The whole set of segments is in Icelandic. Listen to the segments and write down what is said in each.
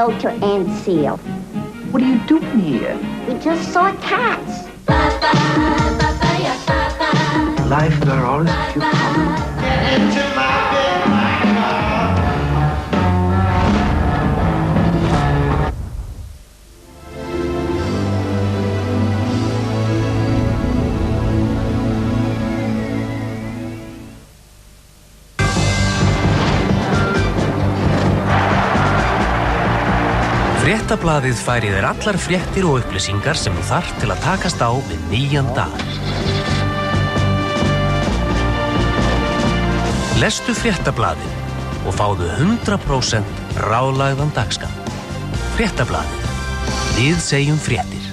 vulture and seal. What are you doing here? We just saw cats. Life, there are always a few problems. Into my bed, my God. Fréttablaðið færir þér allar fréttir og upplýsingar sem þú þarft til að takast á við nýjan dag. Lestu Fréttablaðið og fáðu 100% ráðlagðan dagskamm. Fréttablaðið. Við segjum fréttir.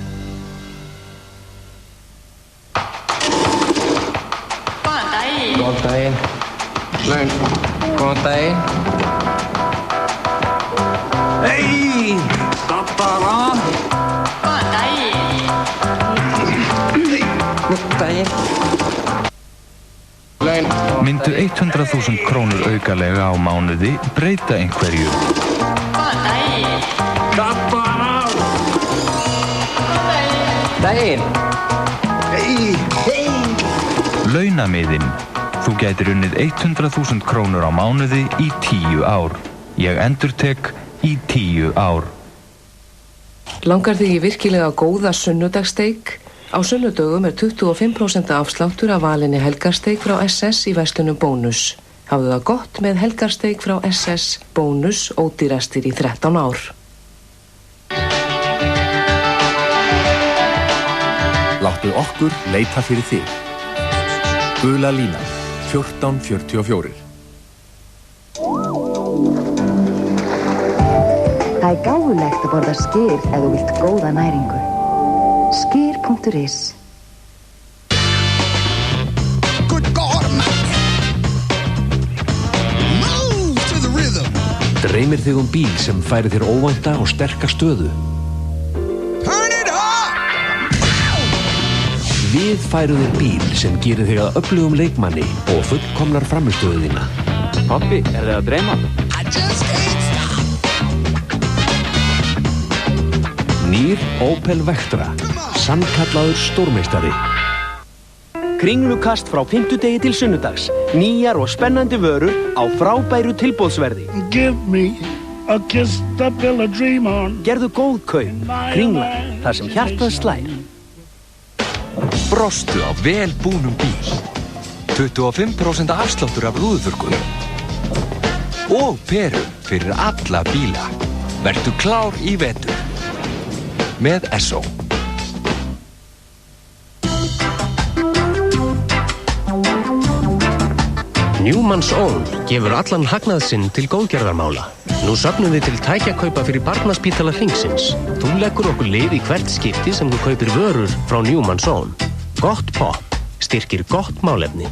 Góðan daginn. Laun. Góðan daginn. Hey! Stappara! Góðan daginn. Góðan daginn. Laun. Myndu 100.000 krónur aukalega á mánuði breyta einhverju? Góðan daginn. Stappara! Daginn. Hey! Hey! Launamiðinn. Þú gætir unnið 100.000 krónur á mánuði í 10 ár. Ég endurtek í 10 ár. Langar þig í virkilega góða sunnudagssteik? Á sunnudögum 25% afsláttur af valinni helgarsteik frá SS í verslunum Bónus. Hafðu það gott með helgarsteik frá SS Bónus ódýrastir í 13 ár. Láttu okkur leita fyrir þig. Gula línan, 1444. Það gáfulegt að borða skyr ef þú vilt góða næringu. Skyr.is. Dreymir þig bíl sem færir þér óvænta og sterka stöðu? Við færum þér bíl sem gerir þig að öflugum leikmanni og fullkomnar frammistöðu þína. Pabbi, þið að dreyma? Nýr Opel Vectra, sannkallaður stórmeistari. Kringlukast frá fimmtudegi til sunnudags. Nýjar og spennandi vörur á frábæru tilboðsverði. Give me a kiss to build a dream on. Gerðu góð kaup. Kringla, þar sem hjartað slær. Brostu á vel búnum bíl. 25% afsláttur af rúðuþurrkum. Og peru fyrir alla bíla. Vertu klár í vetur. Með Esso. Newman's Own gefur allan hagnað sinn til góðgerðarmála. Nú söfnum við til tækjakaupa fyrir barnaspítala hringsins. Þú leggur okkur lið í hvert skipti sem þú kaupir vörur frá Newman's Own. Gott pop styrkir gott málefni.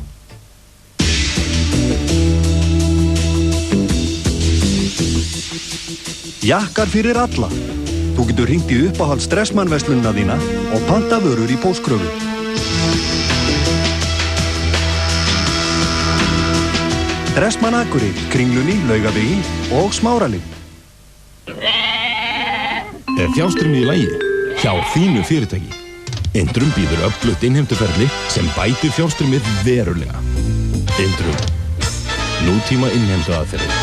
Jakkar fyrir alla. Þú getur hringt í uppáhalds Dressmann-verslunina þína og panta vörur í póstkröfu. Dressmann Akureyri, Kringlunni, Laugavegi og Smáralind. Fjárstyrmið í lagi hjá þínu fyrirtæki. Indrum býður öflugt innheimtuferli sem bætir fjárstyrmið verulega. Indrum. Nútíma innheimtuaðferðir.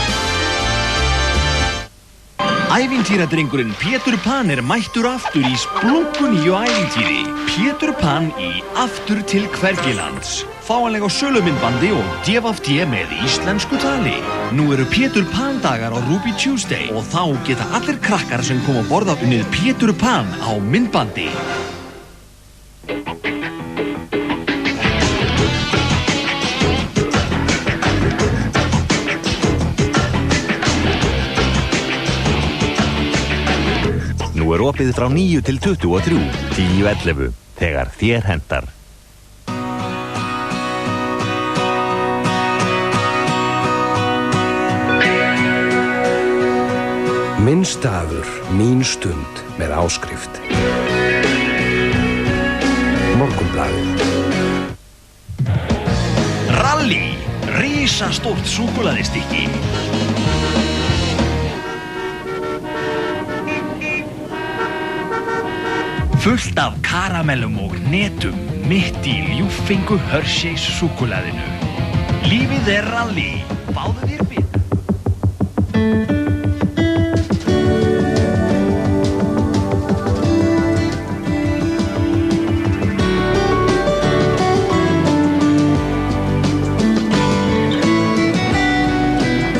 Ævintýradrengurinn Pétur Pan mættur aftur í splunkunýju ævintýri. Pétur Pan í Aftur til Hvergilands. Fáanleg á sölumyndbandi og DFD með íslensku tali. Nú eru Pétur Pan dagar á Ruby Tuesday og þá geta allir krakkar sem koma að borða unnið Pétur Pan á myndbandi. Nú opið frá 9 til 23, 10-11, þegar þér hentar. Minn staður, mín stund með áskrift. Morgunblaðið. Rally, risastórt súkkulaðistykki. Fullt af karamellum og hnetum mitt í ljúffengu Hershey's súkkulaðinu. Lífið rally, fáðu þér bita.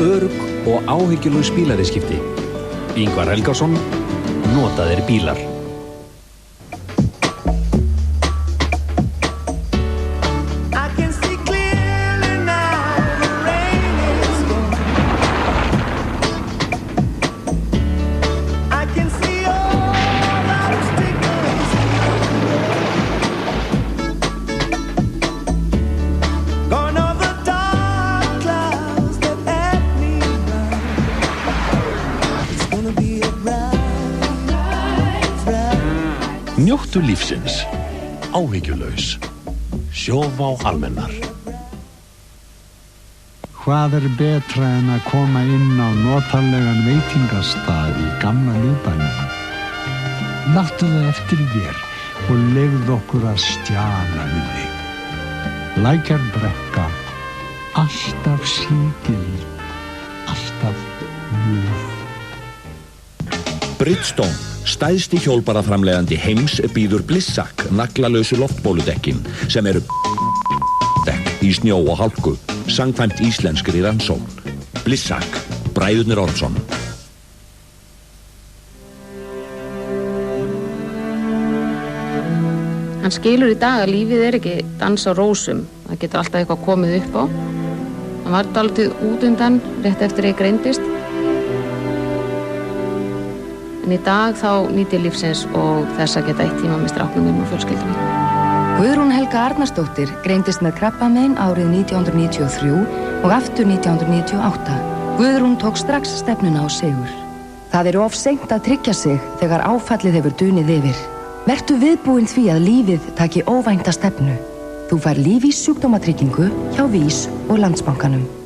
Örugg og áhyggjulaus bílaviðskipti. Ingvar Helgason, Notaðir bílar. Njóttu lífsins, áhyggjulaus, Sjóvá almennar. Hvað betra en að koma inn á notarlegan veitingastað í gamla miðbænum? Láttu það eftir þér og leyfðu okkur að stjana við þig. Lækjarbrekka, alltaf sígild, alltaf mjög. Bridgestone, stæðsti hjólbaraframleiðandi heims, býður Blissack naglalausu loftbóludekkin sem eru dekk í snjó og hálku, samkvæmt íslenskri rannsókn. Blissack, bræðurnir Ormsson. Hann skilur í dag að lífið ekki dans á rósum. Það getur alltaf eitthvað komið upp á. Hann var dálítið út undan rétt eftir að ég greindist. En í dag þá nýt ég lífsins og þess að geta eitt tíma með stráknum mínum og fjölskyldunni. Guðrún Helga Arnarsdóttir greindist með krabbamein árið 1993 og aftur 1998. Guðrún tók strax stefnuna á sigur. Það of seint að tryggja sig þegar áfallið hefur dunið yfir. Vertu viðbúin því að lífið taki óvænta stefnu. Þú fær lífís sjúkdómatryggingu hjá Vís og Landsbankanum.